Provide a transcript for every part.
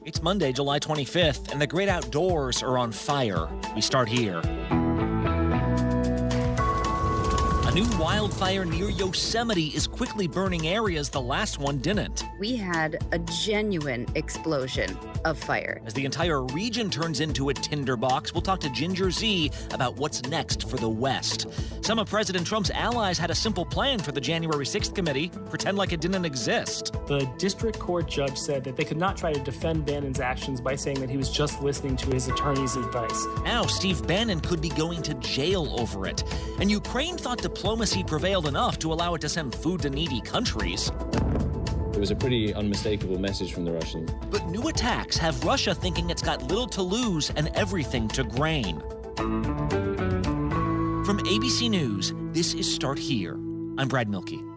It's Monday, July 25th, and the great outdoors are on fire. We start here. A new wildfire near Yosemite is quickly burning areas the last one didn't. We had a genuine explosion of fire. As the entire region turns into a tinderbox, we'll talk to Ginger Z about what's next for the West. Some of President Trump's allies had a simple plan for the January 6th committee: pretend like it didn't exist. The district court judge said that they could not try to defend Bannon's actions by saying that he was just listening to his attorney's advice. Now Steve Bannon could be going to jail over it. And Ukraine thought diplomacy prevailed enough to allow it to send food to needy countries. It was a pretty unmistakable message from the Russians. But new attacks have Russia thinking it's got little to lose and everything to gain. From ABC News, this is Start Here. I'm Brad Milkey.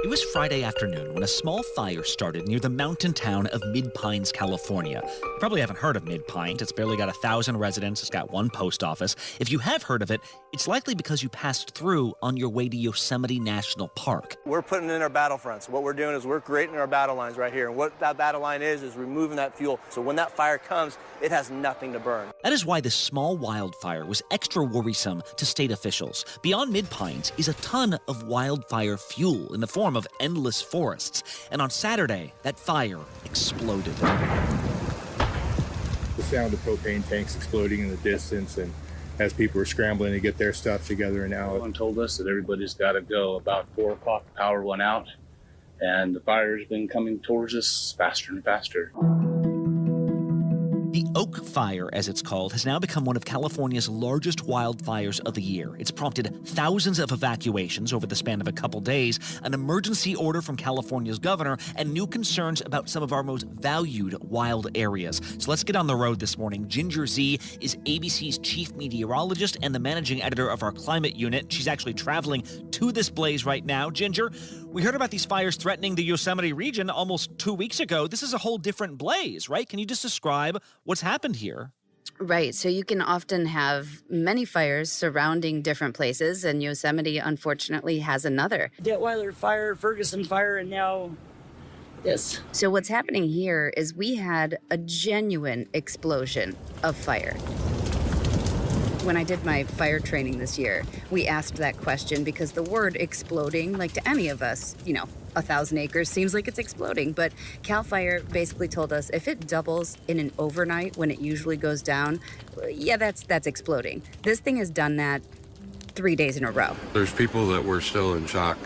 It was Friday afternoon when a small fire started near the mountain town of Mid-Pines, California. You probably haven't heard of Mid-Pines. It's barely got 1,000 residents. It's got one post office. If you have heard of it, it's likely because you passed through on your way to Yosemite National Park. We're putting in our battlefronts. What we're doing is we're creating our battle lines right here. And what that battle line is removing that fuel. So when that fire comes, it has nothing to burn. That is why this small wildfire was extra worrisome to state officials. Beyond Mid-Pines is a ton of wildfire fuel in the form of endless forests. And on Saturday, that fire exploded. The sound of propane tanks exploding in the distance, and as people were scrambling to get their stuff together and out. Someone told us that everybody's got to go. About 4 o'clock, the power went out, and the fire's been coming towards us faster and faster. The Oak Fire, as it's called, has now become one of California's largest wildfires of the year. It's prompted thousands of evacuations over the span of a couple days, an emergency order from California's governor, and new concerns about some of our most valued wild areas. So let's get on the road this morning. Ginger Z is ABC's chief meteorologist and the managing editor of our climate unit. She's actually traveling to this blaze right now. Ginger, we heard about these fires threatening the Yosemite region almost 2 weeks ago. This is a whole different blaze, right? Can you just describe what's happened here? Right. So you can often have many fires surrounding different places, and Yosemite, unfortunately, has another. Detweiler fire, Ferguson fire, and now this. So what's happening here is we had a genuine explosion of fire. When I did my fire training this year, we asked that question because the word exploding, like to any of us, 1,000 acres seems like it's exploding. But CAL FIRE basically told us if it doubles in an overnight when it usually goes down, yeah, that's exploding. This thing has done that 3 days in a row. There's people that were still in shock,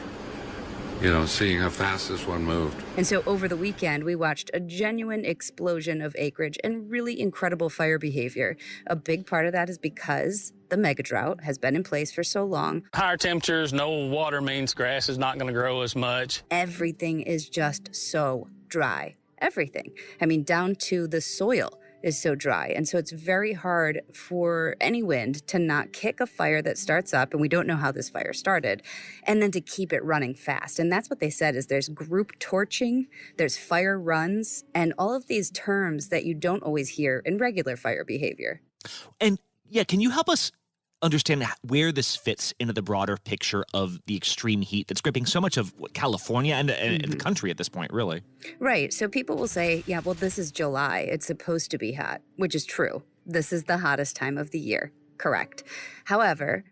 seeing how fast this one moved. And so over the weekend, we watched a genuine explosion of acreage and really incredible fire behavior. A big part of that is because the mega drought has been in place for so long. Higher temperatures, no water means grass is not going to grow as much. Everything is just so dry. Everything. I mean, down to the soil is so dry. And so it's very hard for any wind to not kick a fire that starts up, and we don't know how this fire started, and then to keep it running fast. And that's what they said is there's group torching, there's fire runs, and all of these terms that you don't always hear in regular fire behavior. And yeah, can you help us understand where this fits into the broader picture of the extreme heat that's gripping so much of California and the country at this point, really? Right. So people will say, yeah, well, this is July. It's supposed to be hot, which is true. This is the hottest time of the year. Correct. However,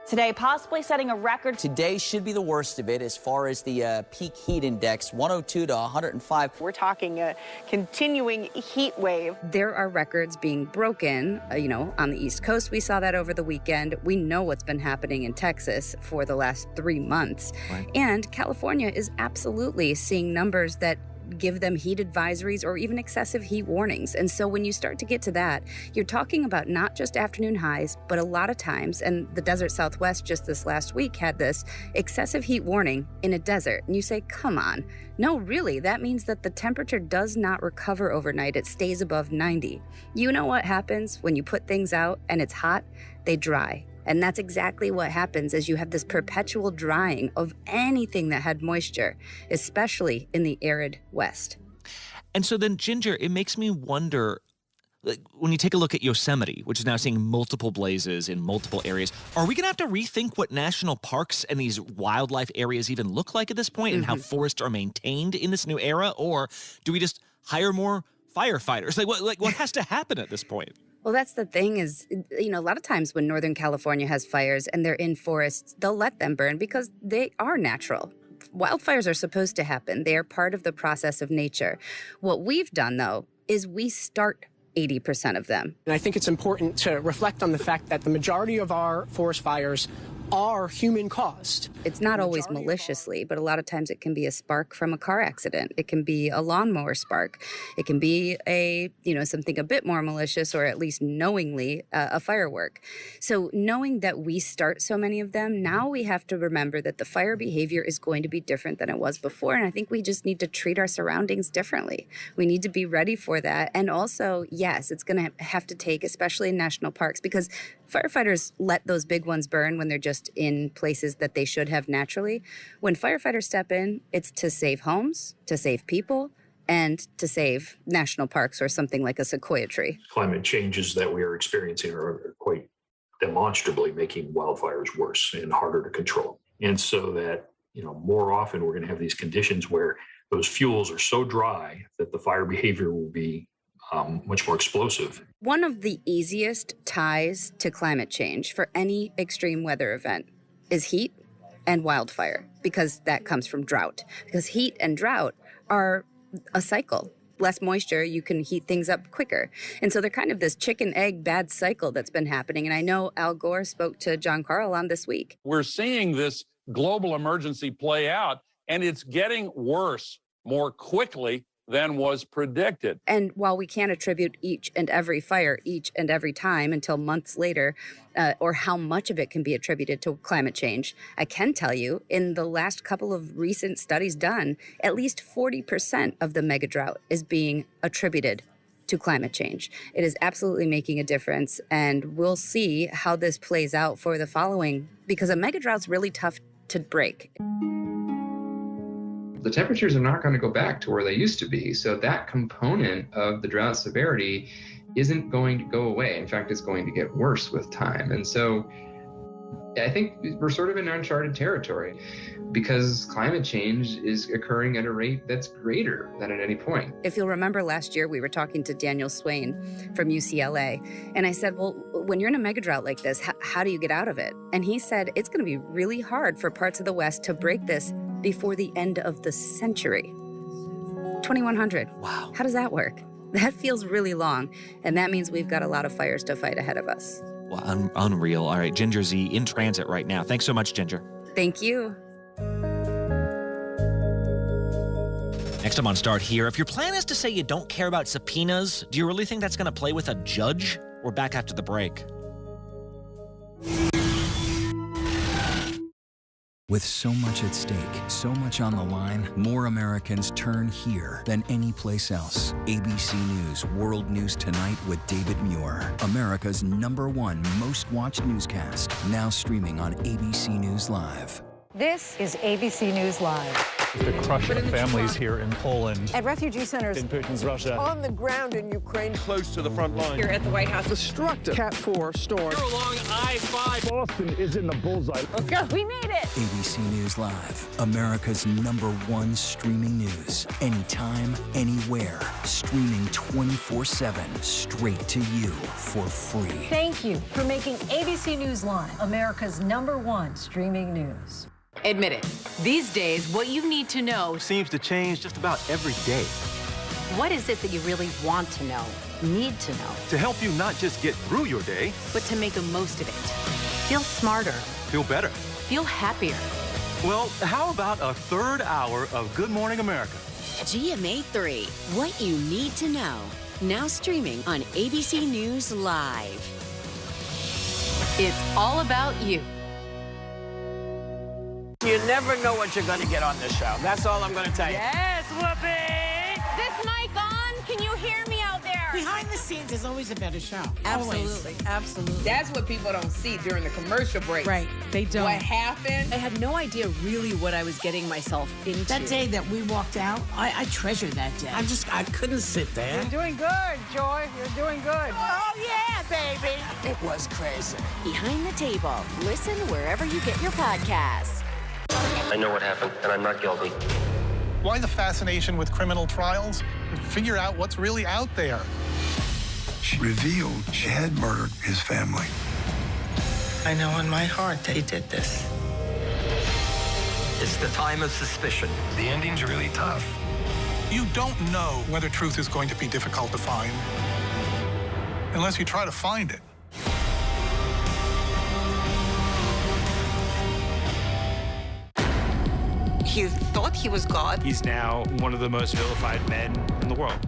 today, possibly setting a record. Today should be the worst of it as far as the peak heat index, 102 to 105. We're talking a continuing heat wave. There are records being broken, on the East Coast. We saw that over the weekend. We know what's been happening in Texas for the last 3 months. Right. And California is absolutely seeing numbers that give them heat advisories or even excessive heat warnings. And so when you start to get to that, you're talking about not just afternoon highs, but a lot of times, and the desert Southwest just this last week had this excessive heat warning in a desert. And you say, come on. No, really, that means that the temperature does not recover overnight. It stays above 90. You know what happens when you put things out and it's hot? They dry. And that's exactly what happens as you have this perpetual drying of anything that had moisture, especially in the arid West. And so then, Ginger, it makes me wonder, when you take a look at Yosemite, which is now seeing multiple blazes in multiple areas, are we going to have to rethink what national parks and these wildlife areas even look like at this point, and how forests are maintained in this new era? Or do we just hire more firefighters? What has to happen at this point? Well, that's the thing is, a lot of times when Northern California has fires and they're in forests, they'll let them burn because they are natural. Wildfires are supposed to happen. They are part of the process of nature. What we've done, though, is we start 80% of them. And I think it's important to reflect on the fact that the majority of our forest fires are human caused. It's not always maliciously, but a lot of times it can be a spark from a car accident. It can be a lawnmower spark. It can be something a bit more malicious, or at least knowingly a firework. So knowing that we start so many of them, now we have to remember that the fire behavior is going to be different than it was before. And I think we just need to treat our surroundings differently. We need to be ready for that. And also, yes, it's going to have to take, especially in national parks, because firefighters let those big ones burn when they're just in places that they should have naturally. When firefighters step in, it's to save homes, to save people, and to save national parks or something like a sequoia tree. Climate changes that we are experiencing are quite demonstrably making wildfires worse and harder to control. And so that, more often we're going to have these conditions where those fuels are so dry that the fire behavior will be much more explosive. One of the easiest ties to climate change for any extreme weather event is heat and wildfire, because that comes from drought. Because heat and drought are a cycle. Less moisture, you can heat things up quicker. And so they're kind of this chicken-egg bad cycle that's been happening. And I know Al Gore spoke to John Carl on this week. We're seeing this global emergency play out, and it's getting worse more quickly than was predicted. And while we can't attribute each and every fire each and every time until months later, or how much of it can be attributed to climate change, I can tell you in the last couple of recent studies done, at least 40% of the mega drought is being attributed to climate change. It is absolutely making a difference, and we'll see how this plays out for the following, because a mega drought's really tough to break. The temperatures are not going to go back to where they used to be. So that component of the drought severity isn't going to go away. In fact, it's going to get worse with time. And so I think we're sort of in uncharted territory, because climate change is occurring at a rate that's greater than at any point. If you'll remember last year, we were talking to Daniel Swain from UCLA. And I said, well, when you're in a mega drought like this, how do you get out of it? And he said, it's going to be really hard for parts of the West to break this before the end of the century. 2100. Wow. How does that work? That feels really long. And that means we've got a lot of fires to fight ahead of us. Well, unreal. All right, Ginger Z in transit right now. Thanks so much, Ginger. Thank you. Next time on Start Here, if your plan is to say you don't care about subpoenas, do you really think that's going to play with a judge? We're back after the break. With so much at stake, so much on the line, more Americans turn here than any place else. ABC News World News Tonight with David Muir, America's #1 most watched newscast, now streaming on ABC News Live. This is ABC News Live. The crush of families here in Poland. At refugee centers. In Putin's Russia. On the ground in Ukraine. Close to the front line. Here at the White House. Destructive Cat 4 storm. Here along I-5. Boston is in the bullseye. Let's go. We made it. ABC News Live, America's #1 streaming news. Anytime, anywhere. Streaming 24/7, straight to you for free. Thank you for making ABC News Live America's #1 streaming news. Admit it, these days, what you need to know seems to change just about every day. What is it that you really want to know, need to know? To help you not just get through your day, but to make the most of it. Feel smarter. Feel better. Feel happier. Well, how about a third hour of Good Morning America? GMA 3, what you need to know. Now streaming on ABC News Live. It's all about you. You never know what you're going to get on this show. That's all I'm going to tell you. Yes, Whoopi! Is this mic on? Can you hear me out there? Behind the scenes is always a better show. Absolutely. Always. Absolutely. That's what people don't see during the commercial breaks. Right. They don't. What happened? I had no idea really what I was getting myself into. That day that we walked out, I treasure that day. I couldn't sit there. You're doing good, Joy. You're doing good. Oh, yeah, baby. It was crazy. Behind the Table. Listen wherever you get your podcasts. I know what happened, and I'm not guilty. Why the fascination with criminal trials? Figure out what's really out there. She revealed she had murdered his family. I know in my heart that he did this. It's the time of suspicion. The ending's really tough. You don't know whether truth is going to be difficult to find unless you try to find it. He thought he was God. He's now one of the most vilified men in the world.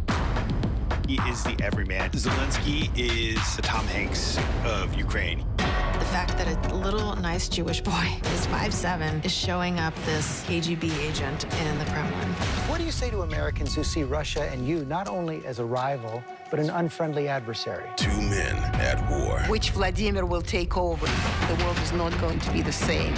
He is the everyman. Zelensky is the Tom Hanks of Ukraine. The fact that a little nice Jewish boy is 5'7" is showing up this KGB agent in the Kremlin. What do you say to Americans who see Russia and you not only as a rival, but an unfriendly adversary? Two men at war. Which Vladimir will take over. The world is not going to be the same.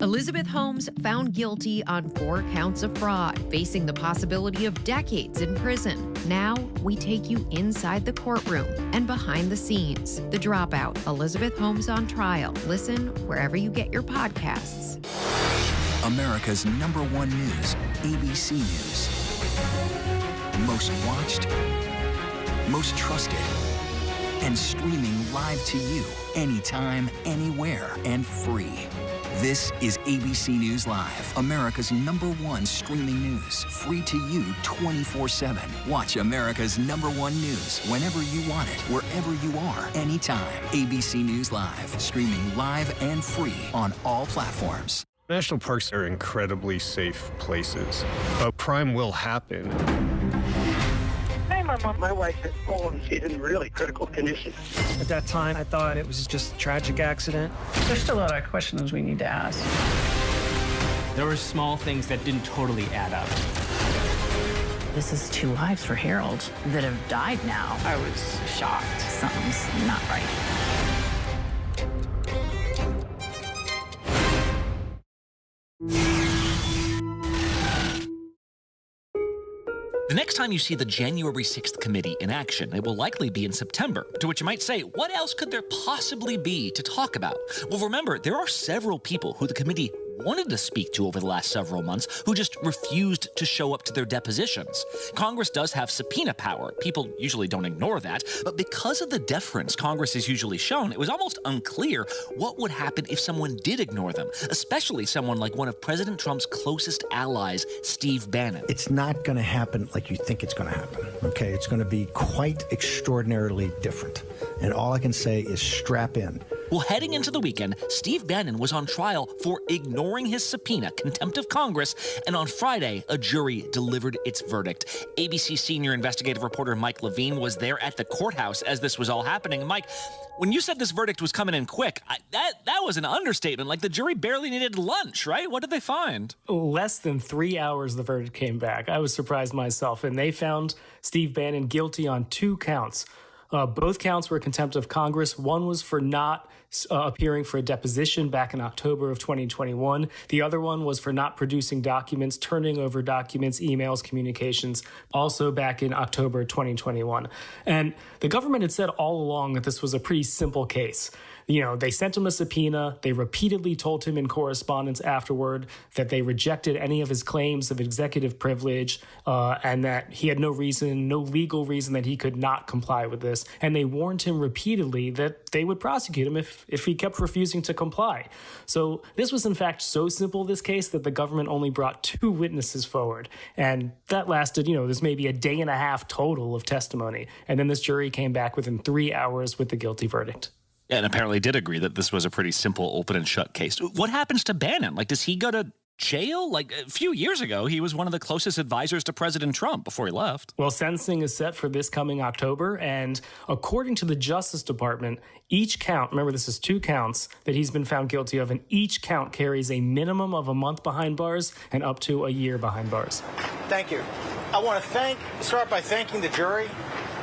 Elizabeth Holmes found guilty on 4 counts of fraud, facing the possibility of decades in prison. Now, we take you inside the courtroom and behind the scenes. The Dropout, Elizabeth Holmes on Trial. Listen wherever you get your podcasts. America's #1 news, ABC News. Most watched, most trusted, and streaming live to you anytime, anywhere, and free. This is ABC News Live, America's #1 streaming news. Free to you 24/7. Watch America's #1 news whenever you want it, wherever you are, anytime. ABC News Live, streaming live and free on all platforms. National parks are incredibly safe places, but crime will happen. My wife had fallen. She's in really critical condition. At that time, I thought it was just a tragic accident. There's still a lot of questions we need to ask. There were small things that didn't totally add up. This is 2 lives for Harold that have died now. I was shocked. Something's not right. The next time you see the January 6th committee in action, it will likely be in September, to which you might say, what else could there possibly be to talk about? Well, remember, there are several people who the committee wanted to speak to over the last several months who just refused to show up to their depositions. Congress does have subpoena power. People usually don't ignore that, but because of the deference Congress is usually shown, it was almost unclear what would happen if someone did ignore them, especially someone like one of President Trump's closest allies, Steve Bannon. It's not going to happen like you think it's going to happen, okay? It's going to be quite extraordinarily different. And all I can say is strap in. Well, heading into the weekend, Steve Bannon was on trial for ignoring his subpoena, contempt of Congress, and on Friday, a jury delivered its verdict. ABC senior investigative reporter Mike Levine was there at the courthouse as this was all happening. Mike, when you said this verdict was coming in quick, that was an understatement. Like, the jury barely needed lunch, right? What did they find? Less than 3 hours the verdict came back. I was surprised myself, and they found Steve Bannon guilty on 2 counts. Both counts were contempt of Congress. One was for not appearing for a deposition back in October of 2021. The other one was for not producing documents, turning over documents, emails, communications, also back in October 2021. And the government had said all along that this was a pretty simple case. You know, they sent him a subpoena. They repeatedly told him in correspondence afterward that they rejected any of his claims of executive privilege and that he had no legal reason that he could not comply with this. And they warned him repeatedly that they would prosecute him if he kept refusing to comply. So this was, in fact, so simple, this case, that the government only brought 2 witnesses forward. And that lasted, there's maybe a day and a half total of testimony. And then this jury came back within 3 hours with the guilty verdict. Yeah, and apparently did agree that this was a pretty simple open and shut case. What happens to Bannon? Like, does he go to jail? Like a few years ago, he was one of the closest advisors to President Trump before he left. Well, sentencing is set for this coming October, and according to the Justice Department, each count, remember this is 2 counts that he's been found guilty of, and each count carries a minimum of a month behind bars and up to a year behind bars. Thank you. I want to start by thanking the jury.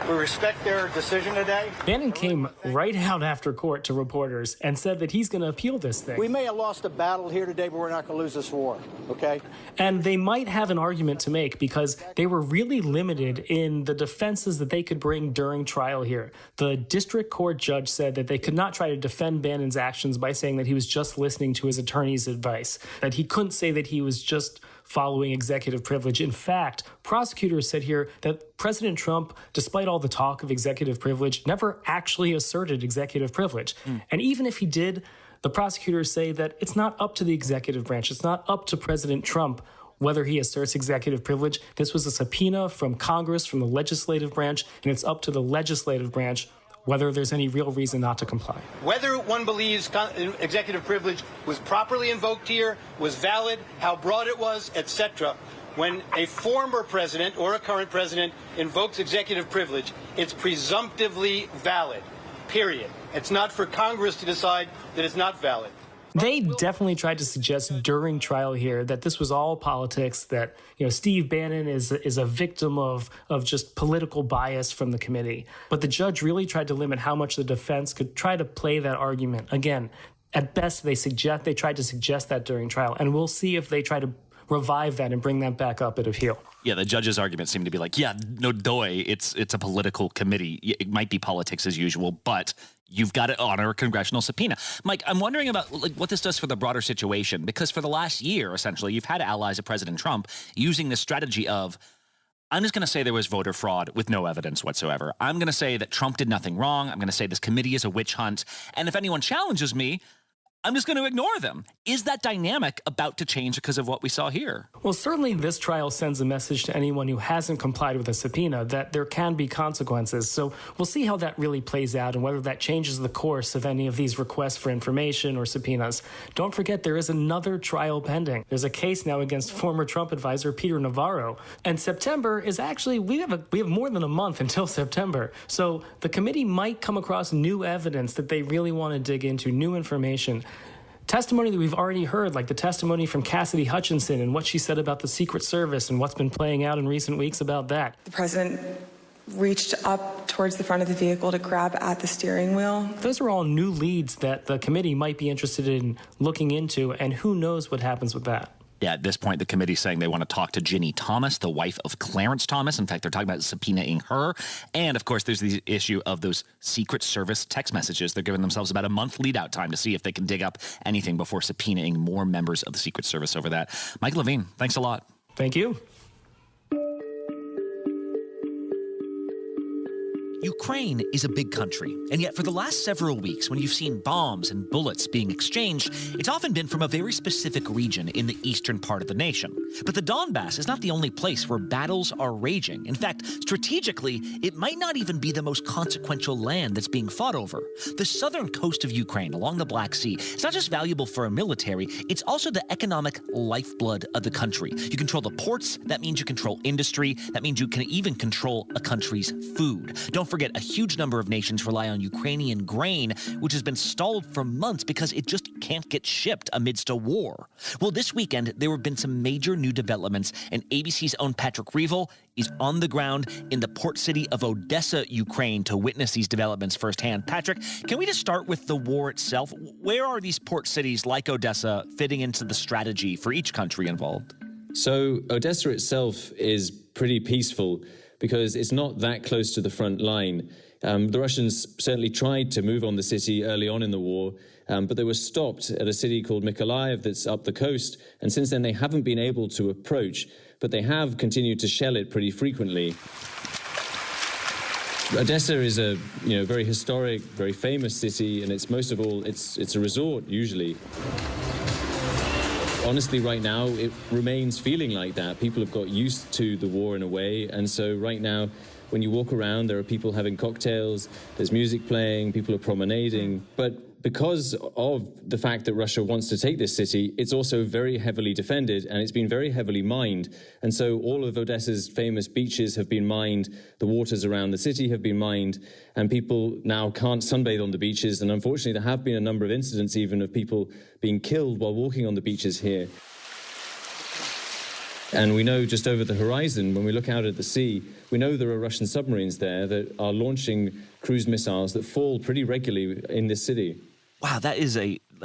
We respect their decision today. Bannon came right out after court to reporters and said that he's going to appeal this thing. We may have lost a battle here today, but we're not going to lose this war, okay? And they might have an argument to make because they were really limited in the defenses that they could bring during trial here. The district court judge said that they could not try to defend Bannon's actions by saying that he was just listening to his attorney's advice, that he couldn't say that he was just following executive privilege. In fact, prosecutors said here that President Trump, despite all the talk of executive privilege, never actually asserted executive privilege. And even if he did, the prosecutors say that it's not up to the executive branch. It's not up to President Trump whether he asserts executive privilege. This was a subpoena from Congress, from the legislative branch, and it's up to the legislative branch whether there's any real reason not to comply. Whether one believes executive privilege was properly invoked here, was valid, how broad it was, etc. When a former president or a current president invokes executive privilege, it's presumptively valid, period. It's not for Congress to decide that it's not valid. They definitely tried to suggest during trial here that this was all politics, that Steve Bannon is a victim of just political bias from the committee. But the judge really tried to limit how much the defense could try to play that argument. Again, at best, they tried to suggest that during trial, and we'll see if they try to revive that and bring that back up at appeal. Yeah, the judge's argument seemed to be like, yeah, no doy, it's a political committee. It might be politics as usual, but you've got to honor a congressional subpoena. Mike, I'm wondering about what this does for the broader situation, because for the last year, essentially, you've had allies of President Trump using this strategy of, I'm just going to say there was voter fraud with no evidence whatsoever. I'm going to say that Trump did nothing wrong. I'm going to say this committee is a witch hunt. And if anyone challenges me, I'm just going to ignore them. Is that dynamic about to change because of what we saw here? Well, certainly this trial sends a message to anyone who hasn't complied with a subpoena that there can be consequences. So we'll see how that really plays out and whether that changes the course of any of these requests for information or subpoenas. Don't forget, there is another trial pending. There's a case now against former Trump advisor Peter Navarro. And September is actually, we have more than a month until September. So the committee might come across new evidence that they really want to dig into, new information. Testimony that we've already heard, like the testimony from Cassidy Hutchinson and what she said about the Secret Service and what's been playing out in recent weeks about that. The president reached up towards the front of the vehicle to grab at the steering wheel. Those are all new leads that the committee might be interested in looking into, and who knows what happens with that. Yeah, at this point, the committee's saying they want to talk to Ginny Thomas, the wife of Clarence Thomas. In fact, they're talking about subpoenaing her. And, of course, there's the issue of those Secret Service text messages. They're giving themselves about a month lead-out time to see if they can dig up anything before subpoenaing more members of the Secret Service over that. Mike Levine, thanks a lot. Thank you. Ukraine is a big country, and yet for the last several weeks, when you've seen bombs and bullets being exchanged, it's often been from a very specific region in the eastern part of the nation. But the Donbass is not the only place where battles are raging. In fact, strategically, it might not even be the most consequential land that's being fought over. The southern coast of Ukraine, along the Black Sea, is not just valuable for a military, it's also the economic lifeblood of the country. You control the ports, that means you control industry, that means you can even control a country's food. Don't forget, a huge number of nations rely on Ukrainian grain, which has been stalled for months because it just can't get shipped amidst a war. Well, this weekend, there have been some major new developments, and ABC's own Patrick Reevell is on the ground in the port city of Odessa, Ukraine, to witness these developments firsthand. Patrick, can we just start with the war itself? Where are these port cities like Odessa fitting into the strategy for each country involved? So Odessa itself is pretty peaceful, because it's not that close to the front line. The Russians certainly tried to move on the city early on in the war, but they were stopped at a city called Mykolaiv that's up the coast, and since then they haven't been able to approach, but they have continued to shell it pretty frequently. Odessa is a very historic, very famous city, and it's most of all, it's a resort usually. Honestly, right now, it remains feeling like that. People have got used to the war in a way, and so right now, when you walk around, there are people having cocktails, there's music playing, people are promenading, but because of the fact that Russia wants to take this city, it's also very heavily defended and it's been very heavily mined. And so all of Odessa's famous beaches have been mined, the waters around the city have been mined, and people now can't sunbathe on the beaches. And unfortunately, there have been a number of incidents even of people being killed while walking on the beaches here. And we know just over the horizon, when we look out at the sea, we know there are Russian submarines there that are launching cruise missiles that fall pretty regularly in this city. Wow, that is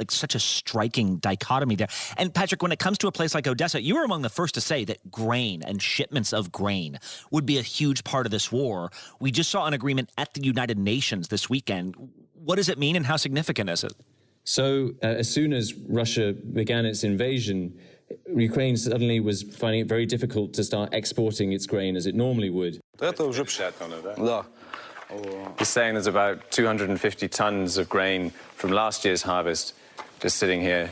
such a striking dichotomy there. And Patrick, when it comes to a place like Odessa, you were among the first to say that grain and shipments of grain would be a huge part of this war. We just saw an agreement at the United Nations this weekend. What does it mean and how significant is it? So as soon as Russia began its invasion, Ukraine suddenly was finding it very difficult to start exporting its grain as it normally would. He's saying there's about 250 tons of grain from last year's harvest just sitting here.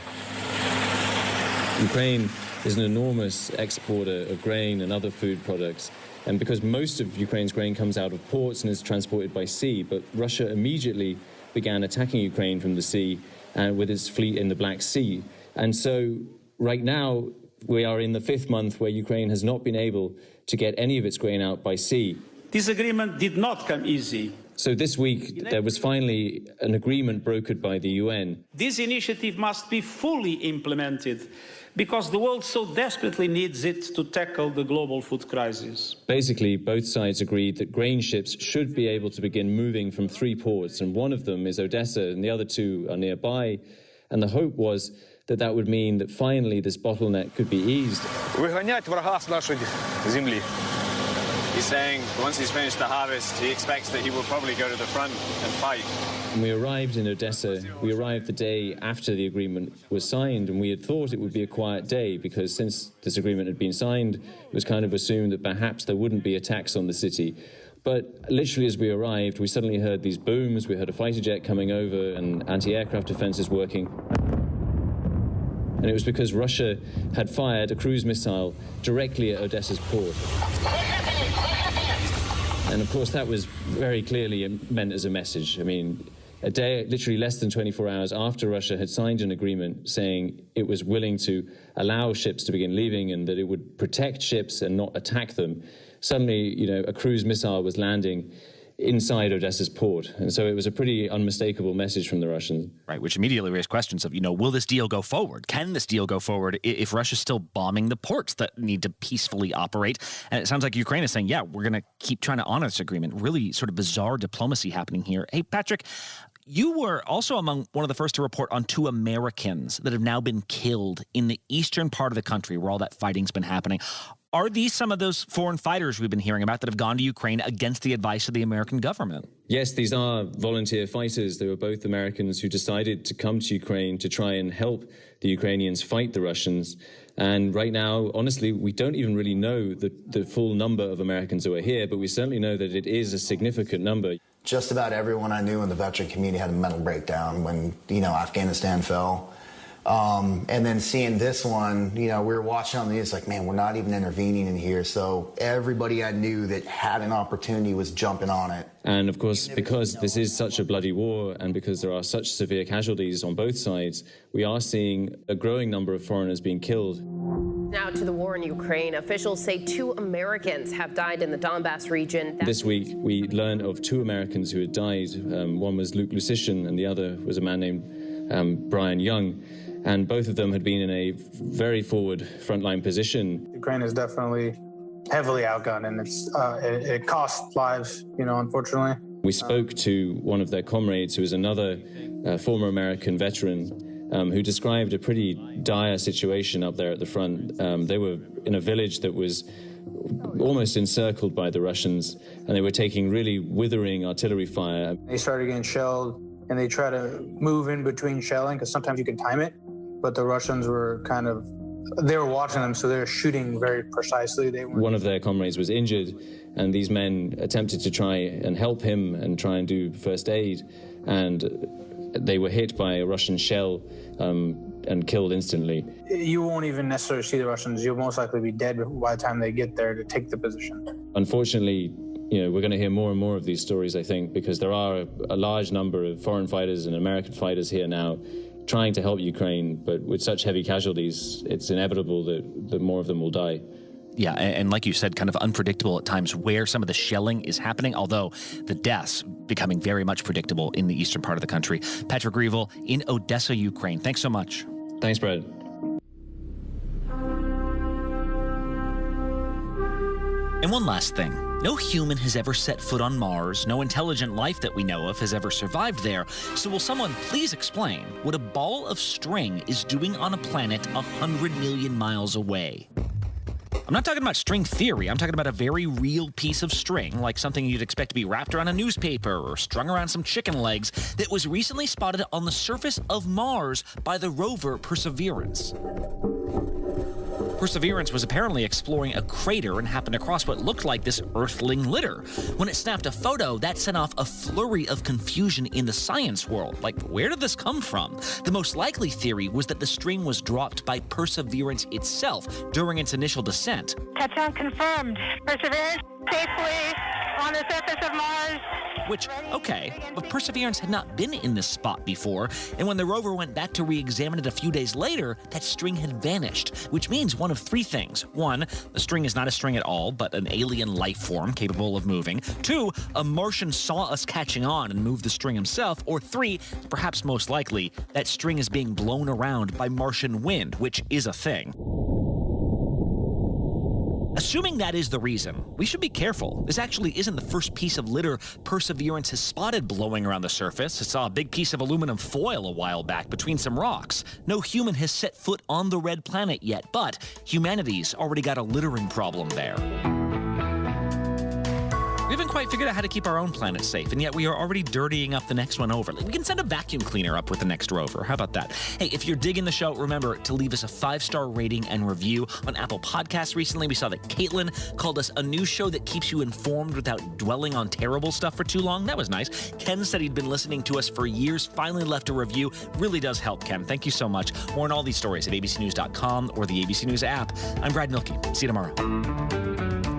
Ukraine is an enormous exporter of grain and other food products. And because most of Ukraine's grain comes out of ports and is transported by sea, but Russia immediately began attacking Ukraine from the sea with its fleet in the Black Sea. And so right now, we are in the 5th month where Ukraine has not been able to get any of its grain out by sea. This agreement did not come easy. So this week, there was finally an agreement brokered by the UN. This initiative must be fully implemented because the world so desperately needs it to tackle the global food crisis. Basically, both sides agreed that grain ships should be able to begin moving from 3 ports, and one of them is Odessa, and the other 2 are nearby. And the hope was that that would mean that finally this bottleneck could be eased. He's saying once he's finished the harvest, he expects that he will probably go to the front and fight. When we arrived in Odessa, we arrived the day after the agreement was signed, and we had thought it would be a quiet day because since this agreement had been signed, it was kind of assumed that perhaps there wouldn't be attacks on the city. But literally as we arrived, we suddenly heard these booms, we heard a fighter jet coming over and anti-aircraft defenses working. And it was because Russia had fired a cruise missile directly at Odessa's port. And of course, that was very clearly meant as a message. I mean, a day, literally less than 24 hours after Russia had signed an agreement saying it was willing to allow ships to begin leaving and that it would protect ships and not attack them, suddenly, a cruise missile was landing inside Odessa's port. And so it was a pretty unmistakable message from the Russians. Right, which immediately raised questions of, will this deal go forward? Can this deal go forward if Russia's still bombing the ports that need to peacefully operate? And it sounds like Ukraine is saying, yeah, we're going to keep trying to honor this agreement. Really sort of bizarre diplomacy happening here. Hey, Patrick, you were also among one of the first to report on 2 Americans that have now been killed in the eastern part of the country where all that fighting's been happening. Are these some of those foreign fighters we've been hearing about that have gone to Ukraine against the advice of the American government? Yes, these are volunteer fighters. They were both Americans who decided to come to Ukraine to try and help the Ukrainians fight the Russians. And right now, honestly, we don't even really know the full number of Americans who are here, but we certainly know that it is a significant number. Just about everyone I knew in the veteran community had a mental breakdown when, Afghanistan fell. And then seeing this one, we were watching on the news like, man, we're not even intervening in here. So everybody I knew that had an opportunity was jumping on it. And of course, because this is such a bloody war and because there are such severe casualties on both sides, we are seeing a growing number of foreigners being killed. Now to the war in Ukraine. Officials say 2 Americans have died in the Donbass region. This week, we learned of 2 Americans who had died. One was Luke Lucician and the other was a man named Brian Young. And both of them had been in a very forward frontline position. Ukraine is definitely heavily outgunned, and it costs lives, unfortunately. We spoke to one of their comrades, who was another former American veteran, who described a pretty dire situation up there at the front. They were in a village that was almost encircled by the Russians, and they were taking really withering artillery fire. They started getting shelled, and they try to move in between shelling, because sometimes you can time it. But the Russians were they were watching them, so they were shooting very precisely. One of their comrades was injured, and these men attempted to try and help him and try and do first aid, and they were hit by a Russian shell and killed instantly. You won't even necessarily see the Russians. You'll most likely be dead by the time they get there to take the position. Unfortunately, we're going to hear more and more of these stories, I think, because there are a large number of foreign fighters and American fighters here now trying to help Ukraine, but with such heavy casualties, it's inevitable that more of them will die. Yeah, and like you said, kind of unpredictable at times where some of the shelling is happening, although the deaths becoming very much predictable in the eastern part of the country. Patrick Grievel in Odessa, Ukraine. Thanks so much. Thanks, Brad. And one last thing. No human has ever set foot on Mars. No intelligent life that we know of has ever survived there. So will someone please explain what a ball of string is doing on a planet 100 million miles away? I'm not talking about string theory. I'm talking about a very real piece of string, like something you'd expect to be wrapped around a newspaper or strung around some chicken legs, that was recently spotted on the surface of Mars by the rover Perseverance. Perseverance was apparently exploring a crater and happened across what looked like this earthling litter. When it snapped a photo, that sent off a flurry of confusion in the science world. Like, where did this come from? The most likely theory was that the string was dropped by Perseverance itself during its initial descent. Touchdown confirmed. Perseverance safely on the surface of Mars. Which, okay, but Perseverance had not been in this spot before, and when the rover went back to re-examine it a few days later, that string had vanished, which means one of three things. One, the string is not a string at all, but an alien life form capable of moving. Two, a Martian saw us catching on and moved the string himself. Or three, perhaps most likely, that string is being blown around by Martian wind, which is a thing. Assuming that is the reason, we should be careful. This actually isn't the first piece of litter Perseverance has spotted blowing around the surface. It saw a big piece of aluminum foil a while back between some rocks. No human has set foot on the red planet yet, but humanity's already got a littering problem there. We haven't quite figured out how to keep our own planet safe, and yet we are already dirtying up the next one over. We can send a vacuum cleaner up with the next rover. How about that? Hey, if you're digging the show, remember to leave us a 5-star rating and review on Apple Podcasts. Recently, we saw that Caitlin called us a news show that keeps you informed without dwelling on terrible stuff for too long. That was nice. Ken said he'd been listening to us for years, finally left a review. Really does help, Ken. Thank you so much. More on all these stories at abcnews.com or the ABC News app. I'm Brad Milkey. See you tomorrow.